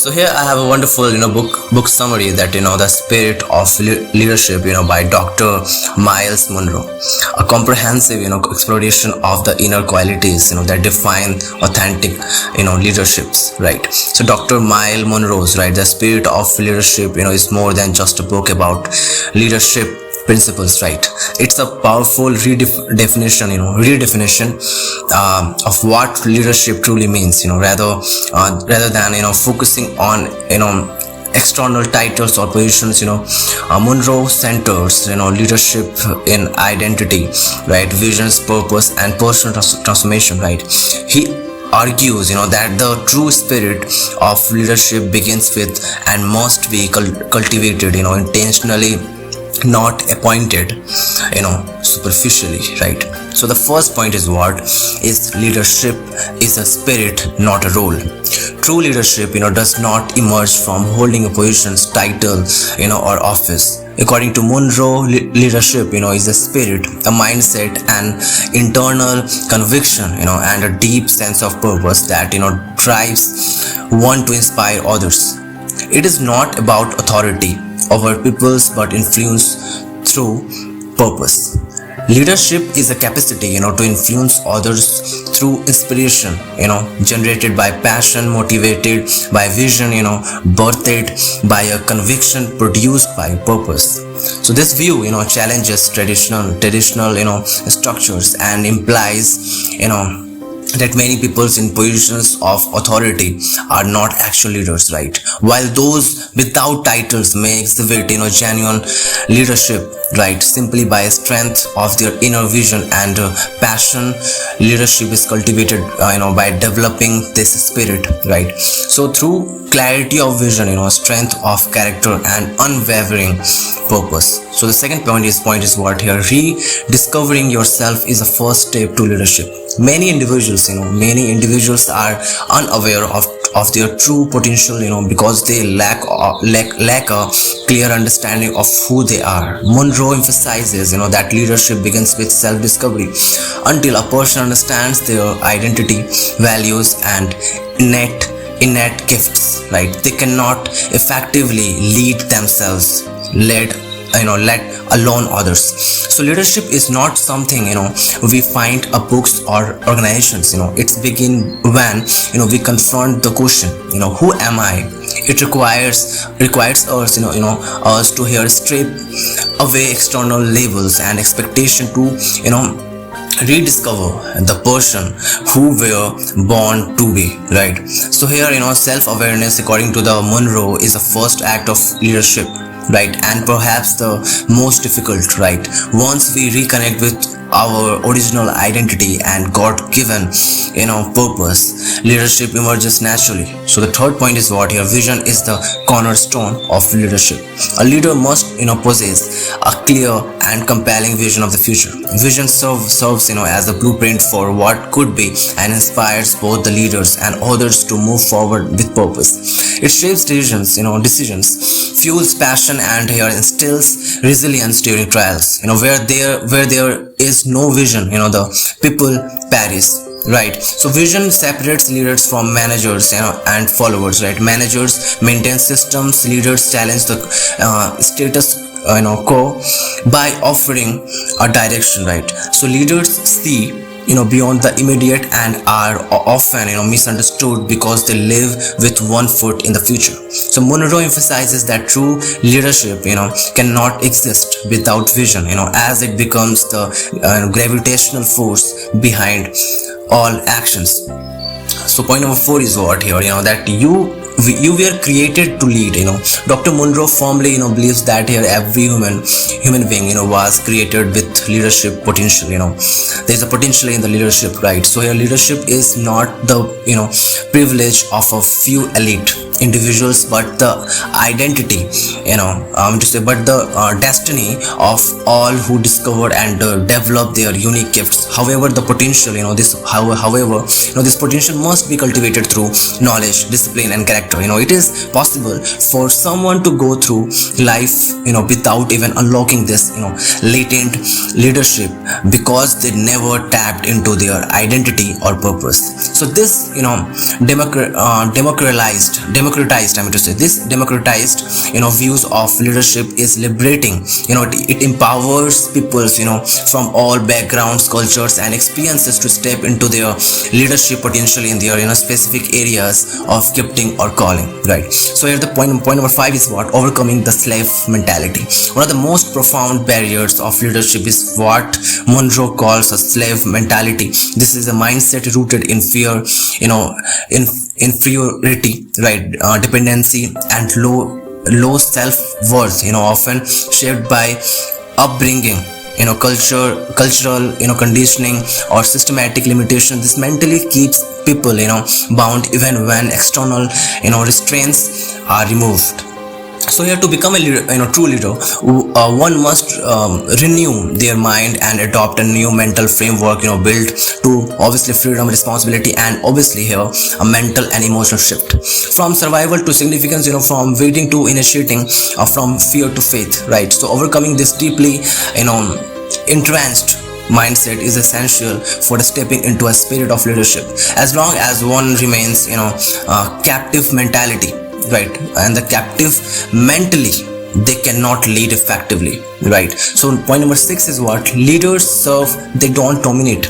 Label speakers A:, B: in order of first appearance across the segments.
A: So here I have a wonderful, book summary that, The Spirit of Leadership, by Dr. Myles Munroe. A comprehensive, exploration of the inner qualities, that define authentic, leaderships, right? So Dr. Myles Munroe's, right, The Spirit of Leadership, is more than just a book about leadership principles, right? It's a powerful redefinition of what leadership truly means, rather than focusing on external titles or positions. Monroe centers leadership in identity, right, visions, purpose, and personal transformation, right? He argues that the true spirit of leadership begins with and must be cultivated intentionally, not appointed superficially, right? So the first point is, what is leadership is a spirit, not a role. True leadership does not emerge from holding a position's title or office. According to Monroe, leadership is a spirit, a mindset, an internal conviction and a deep sense of purpose that drives one to inspire others. It is not about authority over peoples, but influence through purpose. Leadership is a capacity to influence others through inspiration generated by passion, motivated by vision, birthed by a conviction, produced by purpose. So this view challenges traditional structures and implies that many peoples in positions of authority are not actual leaders, right? While those without titles may exhibit genuine leadership, right, simply by strength of their inner vision and passion. Leadership is cultivated by developing this spirit, right? So through clarity of vision, strength of character, and unwavering purpose. So the second point is what here? Rediscovering yourself is a first step to leadership. Many individuals are unaware of their true potential because they lack a clear understanding of who they are. Monroe emphasizes that leadership begins with self-discovery. Until a person understands their identity, values, and innate gifts, right, they cannot effectively lead themselves, let alone others. So leadership is not something we find in books or organizations. It's begin when we confront the question, who am I? It requires us us to here strip away external labels and expectation to rediscover the person who we're born to be, right? So here self-awareness, according to the Monroe, is the first act of leadership, right, and perhaps the most difficult, right? Once we reconnect with our original identity and God-given purpose, leadership emerges naturally. So the third point is what here? Vision is the cornerstone of leadership. A leader must possess a clear and compelling vision of the future. Vision serves as a blueprint for what could be and inspires both the leaders and others to move forward with purpose. It shapes decisions, fuels passion, and here instills resilience during trials. Where there is no vision, the people perish, right? So vision separates leaders from managers and followers, right? Managers maintain systems, leaders challenge the status quo by offering a direction, right? So leaders see beyond the immediate and are often misunderstood because they live with one foot in the future. So Monroe emphasizes that true leadership cannot exist without vision, as it becomes the gravitational force behind all actions. So point number 4 is what here? That you were created to lead. Dr. Monroe firmly believes that here every human being was created with leadership potential. There's a potential in the leadership, right? So here leadership is not the privilege of a few elite individuals, but the identity but the destiny of all who discovered and develop their unique gifts. However, the potential this potential must be cultivated through knowledge, discipline, and character. It is possible for someone to go through life without even unlocking this latent leadership because they never tapped into their identity or purpose. So this, democratized, I mean to say, this democratized, views of leadership is liberating. It empowers peoples, from all backgrounds, cultures, and experiences to step into their leadership potential in their, specific areas of gifting or calling, right? So here the point number 5 is what? Overcoming the slave mentality. One of the most profound barriers of leadership is what Monroe calls a slave mentality. This is a mindset rooted in fear, in inferiority, right? Dependency and low self-worth, often shaped by upbringing, cultural, conditioning or systematic limitation. This mentally keeps people, bound even when external, restraints are removed. So here, to become a leader, true leader, one must renew their mind and adopt a new mental framework, built to obviously freedom, responsibility, and obviously here a mental and emotional shift from survival to significance, from waiting to initiating, from fear to faith, right? So overcoming this deeply, entrenched mindset is essential for stepping into a spirit of leadership. As long as one remains, captive mentality, right, and the captive mentally, they cannot lead effectively, right? So point number 6 is what? Leaders serve, they don't dominate.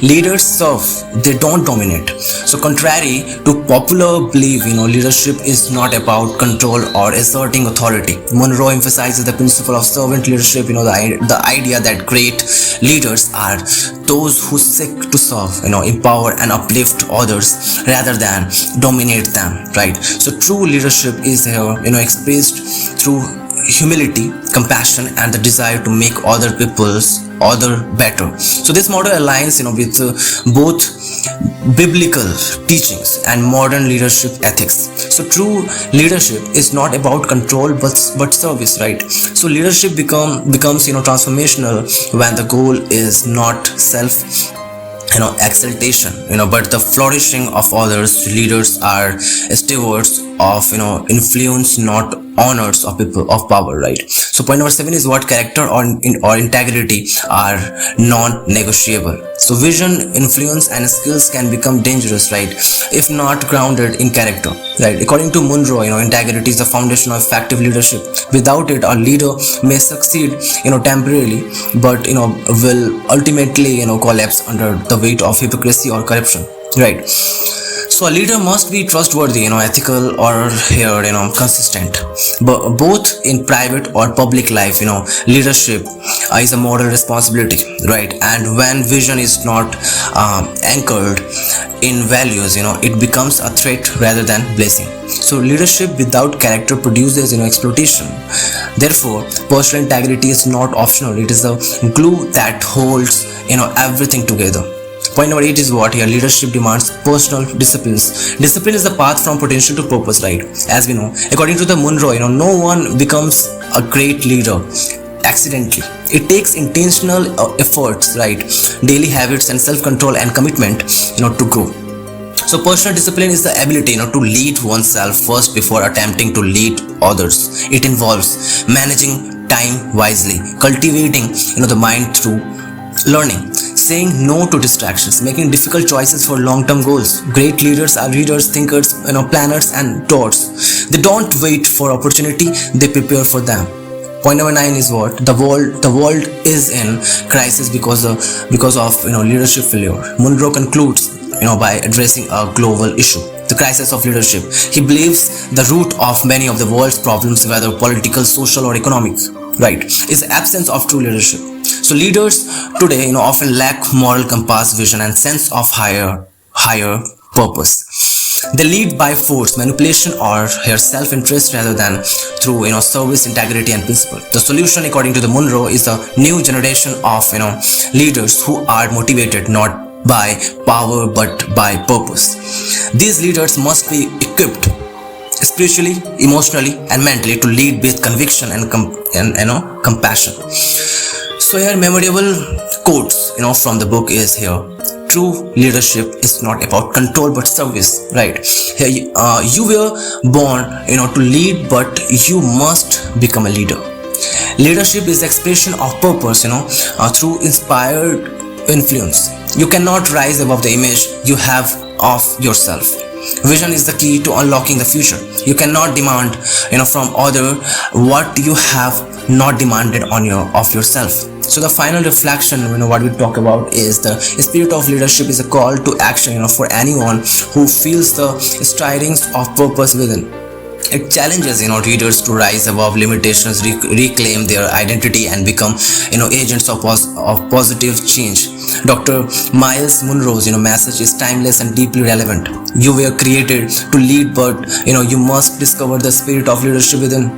A: Leaders serve, they don't dominate. So contrary to popular belief, leadership is not about control or asserting authority. Monroe emphasizes the principle of servant leadership, the idea that great leaders are those who seek to serve, empower and uplift others rather than dominate them, right? So true leadership is here, expressed through humility, compassion, and the desire to make other better. So this model aligns, with both biblical teachings and modern leadership ethics. So true leadership is not about control but service, right? So leadership becomes transformational when the goal is not self exaltation, but the flourishing of others. Leaders are stewards of, influence, not owners of people of power, right? So point number 7 is what? Character or integrity are non-negotiable. So vision, influence, and skills can become dangerous, right, if not grounded in character, right? According to Monroe, integrity is the foundation of effective leadership. Without it, a leader may succeed, temporarily, but will ultimately, collapse under the weight of hypocrisy or corruption, right? So a leader must be trustworthy, ethical, or here, consistent. But both in private or public life, leadership is a moral responsibility, right? And when vision is not anchored in values, it becomes a threat rather than blessing. So leadership without character produces, exploitation. Therefore, personal integrity is not optional. It is the glue that holds, everything together. Point number 8 is what? Here, leadership demands personal disciplines. Discipline is the path from potential to purpose, right? As we know, according to the Monroe, no one becomes a great leader accidentally. It takes intentional efforts, right? Daily habits and self-control and commitment, to grow. So personal discipline is the ability, to lead oneself first before attempting to lead others. It involves managing time wisely, cultivating, the mind through learning, saying no to distractions, making difficult choices for long-term goals. Great leaders are readers, thinkers, planners, and doers. They don't wait for opportunity; they prepare for them. Point number 9 is what? The world is in crisis because of leadership failure. Monroe concludes, by addressing a global issue, the crisis of leadership. He believes the root of many of the world's problems, whether political, social, or economic, right, is the absence of true leadership. So leaders today, often lack moral compass, vision, and sense of higher purpose. They lead by force, manipulation, or self-interest rather than through service, integrity, and principle. The solution, according to the Monroe, is the new generation of leaders who are motivated not by power but by purpose. These leaders must be equipped spiritually, emotionally, and mentally to lead with conviction and compassion. So here, memorable quotes from the book is here: true leadership is not about control but service, right? Here, you were born to lead, but you must become a leader. Leadership is the expression of purpose through inspired influence. You cannot rise above the image you have of yourself. Vision is the key to unlocking the future. You cannot demand, from other what you have not demanded of yourself. So the final reflection, what we talk about is the spirit of leadership is a call to action, for anyone who feels the stirrings of purpose within. It challenges, readers to rise above limitations, reclaim their identity, and become, agents of positive change. Dr. Myles Munroe's, message is timeless and deeply relevant. You were created to lead, but you must discover the spirit of leadership within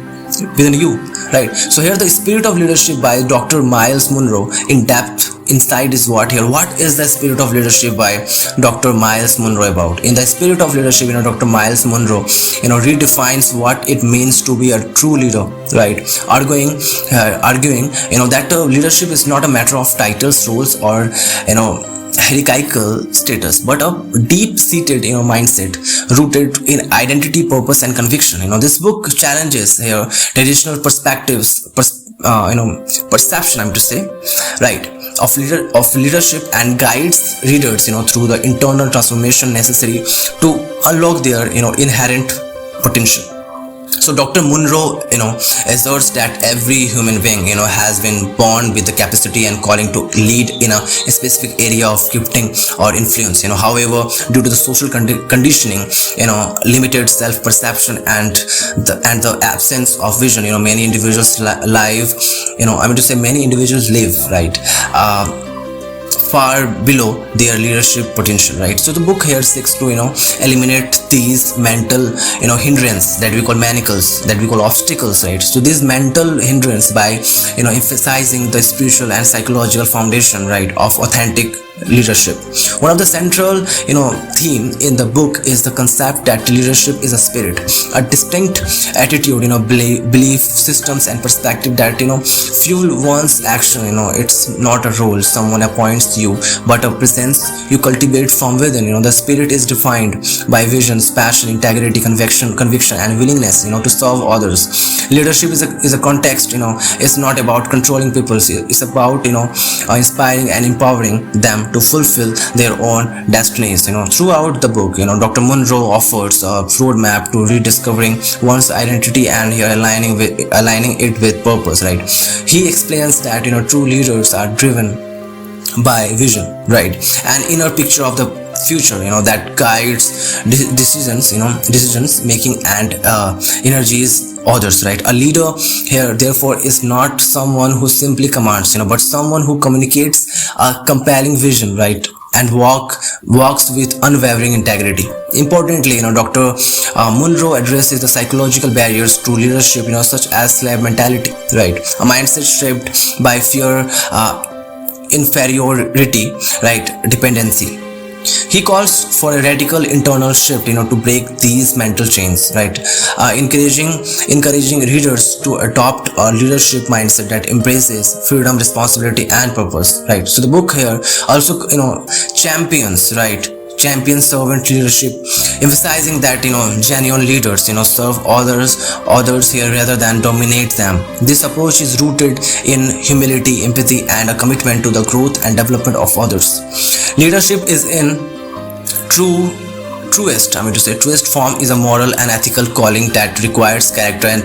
A: you, right? So here the spirit of leadership by Dr. Myles Munroe in depth insight is what is the spirit of leadership by Dr. Myles Munroe about. In the spirit of leadership, Dr. Myles Munroe redefines what it means to be a true leader, right? Arguing that leadership is not a matter of titles, roles, or hierarchical status, but a deep-seated mindset rooted in identity, purpose, and conviction. This book challenges here traditional perception, I'm to say, right, of leadership, and guides readers through the internal transformation necessary to unlock their inherent potential. So Dr. Monroe, asserts that every human being, has been born with the capacity and calling to lead in a specific area of gifting or influence. However, due to the social conditioning, limited self-perception and the absence of vision, many individuals many individuals live, right, far below their leadership potential, right? So the book here seeks to eliminate these mental hindrance that we call manacles, that we call obstacles, right? So these mental hindrance by emphasizing the spiritual and psychological foundation, right, of authentic leadership. One of the central theme in the book is the concept that leadership is a spirit, a distinct attitude, belief systems and perspective that fuel one's action. It's not a role someone appoints you, but a presence you cultivate from within. The spirit is defined by visions, passion, integrity, conviction, and willingness to serve others. Leadership is a context. It's not about controlling people. It's about inspiring and empowering them to fulfill their own destinies. Throughout the book, Dr. Monroe offers a roadmap to rediscovering one's identity and aligning it with purpose, right? He explains that true leaders are driven by vision, right, an inner picture of the future that guides decisions making and energies others, right? A leader here therefore is not someone who simply commands, but someone who communicates a compelling vision, right, and walks with unwavering integrity. Importantly, Dr. Monroe addresses the psychological barriers to leadership, such as slave mentality, right, a mindset shaped by fear, inferiority, right, dependency. He calls for a radical internal shift, to break these mental chains, right, encouraging readers to adopt a leadership mindset that embraces freedom, responsibility, and purpose, right. So the book here also champions servant leadership, emphasizing that genuine leaders serve others here rather than dominate them. This approach is rooted in humility, empathy, and a commitment to the growth and development of others. Leadership is in truest form is a moral and ethical calling that requires character and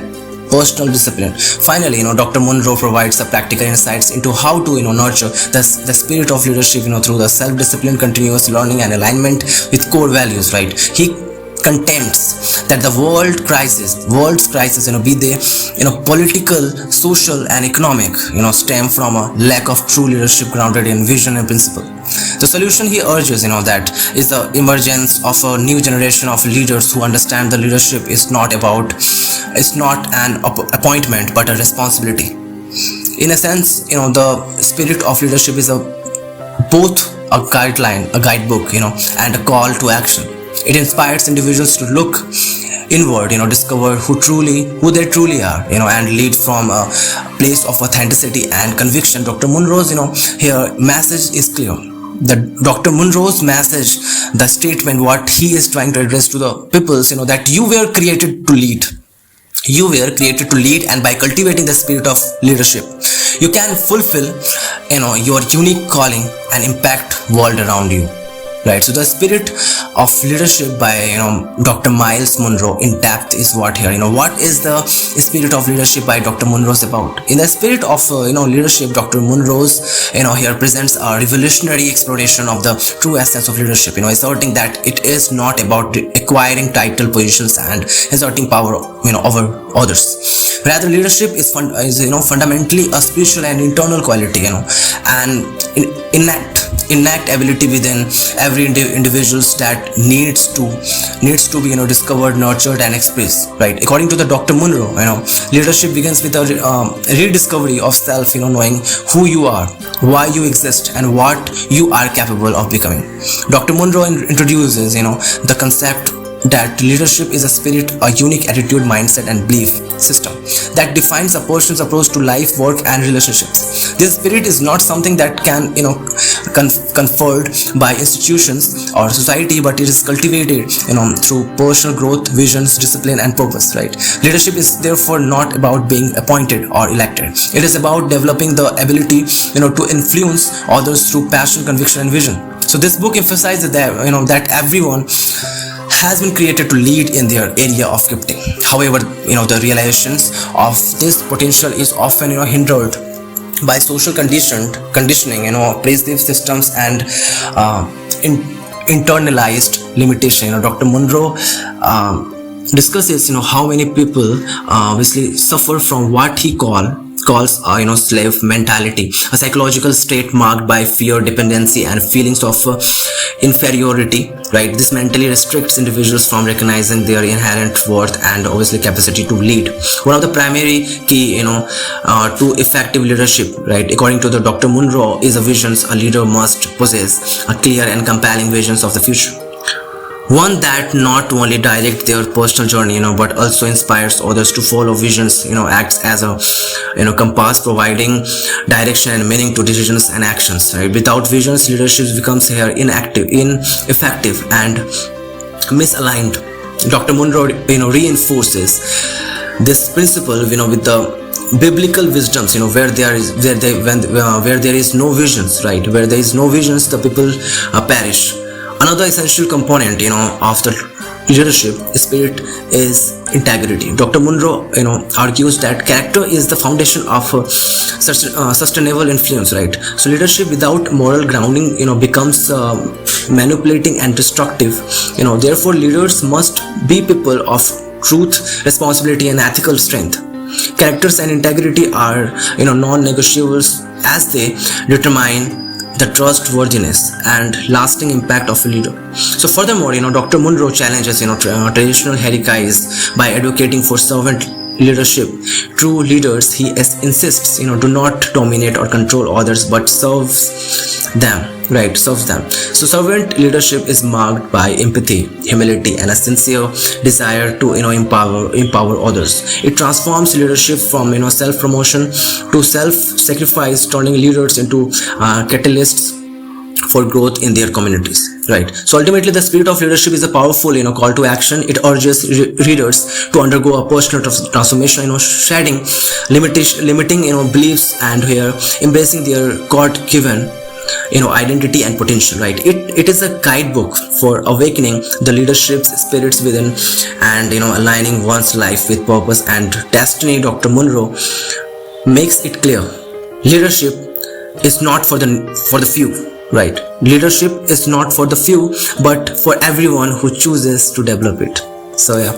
A: personal discipline. Finally, Dr. Monroe provides practical insights into how to nurture the spirit of leadership through the self-discipline, continuous learning, and alignment with core values, right. He contends that the world's crisis, be they political, social, and economic, stem from a lack of true leadership grounded in vision and principle. The solution he urges, that is the emergence of a new generation of leaders who understand the leadership is not an appointment but a responsibility. In a sense, the spirit of leadership is both a guideline, a guidebook, and a call to action. It inspires individuals to look inward, discover who they truly are, and lead from a place of authenticity and conviction. Dr. Monroe's, here message is clear. Dr. Monroe's message, the statement, what he is trying to address to the peoples, that you were created to lead. You were created to lead, and by cultivating the spirit of leadership, you can fulfill, your unique calling and impact world around you. Right. So the spirit of leadership by Dr. Myles Munroe in depth is what here. What is the spirit of leadership by Dr. Munroe about? In the spirit of leadership, Dr. Munroe's here presents a revolutionary exploration of the true essence of leadership. Asserting that it is not about acquiring title positions and exerting power over others. Rather, leadership is fundamentally a spiritual and internal quality. And innate ability within every individuals that needs to be discovered, nurtured, and expressed. Right. According to the Dr. Monroe, leadership begins with a rediscovery of self. Knowing who you are, why you exist, and what you are capable of becoming. Dr. Monroe introduces the concept that leadership is a spirit, a unique attitude, mindset, and belief system that defines a person's approach to life, work, and relationships. This spirit is not something that can conferred by institutions or society, but it is cultivated through personal growth, visions, discipline, and purpose. Right. Leadership is therefore not about being appointed or elected. It is about developing the ability to influence others through passion, conviction, and vision. So this book emphasizes that that everyone has been created to lead in their area of gifting. However, the realizations of this potential is often hindered by social conditioning, oppressive systems, and internalized limitation. Dr. Monroe discusses how many people obviously suffer from what he calls slave mentality, a psychological state marked by fear, dependency, and feelings of inferiority. Right. This mentally restricts individuals from recognizing their inherent worth and obviously capacity to lead. One of the primary key to effective leadership, right, according to the Dr. Monroe, is a visions. A leader must possess a clear and compelling visions of the future. One that not only directs their personal journey, but also inspires others to follow visions, acts as a, compass, providing direction and meaning to decisions and actions. Right? Without visions, leadership becomes here ineffective, and misaligned. Dr. Monroe, reinforces this principle, with the biblical wisdoms, where there is no visions, right? Where there is no visions, the people perish. Another essential component, of the leadership spirit is integrity. Dr. Monroe, argues that character is the foundation of sustainable influence. Right. So leadership without moral grounding, becomes manipulating and destructive. Therefore, leaders must be people of truth, responsibility, and ethical strength. Characters and integrity are, non-negotiables, as they determine the trustworthiness and lasting impact of a leader. So furthermore, Dr. Monroe challenges, traditional hierarchies by advocating for servant leadership. True leaders, he insists, do not dominate or control others, but serves them. Right, serves them. So servant leadership is marked by empathy, humility, and a sincere desire to empower others. It transforms leadership from self-promotion to self-sacrifice, turning leaders into catalysts for growth in their communities. Right. So ultimately, the spirit of leadership is a powerful call to action. It urges readers to undergo a personal transformation, shedding limiting beliefs, and here embracing their God-given identity and potential. Right. It is a guidebook for awakening the leadership spirits within, and aligning one's life with purpose and destiny. Dr. Monroe makes it clear leadership is not for the few. Right. Leadership is not for the few, but for everyone who chooses to develop it. So yeah.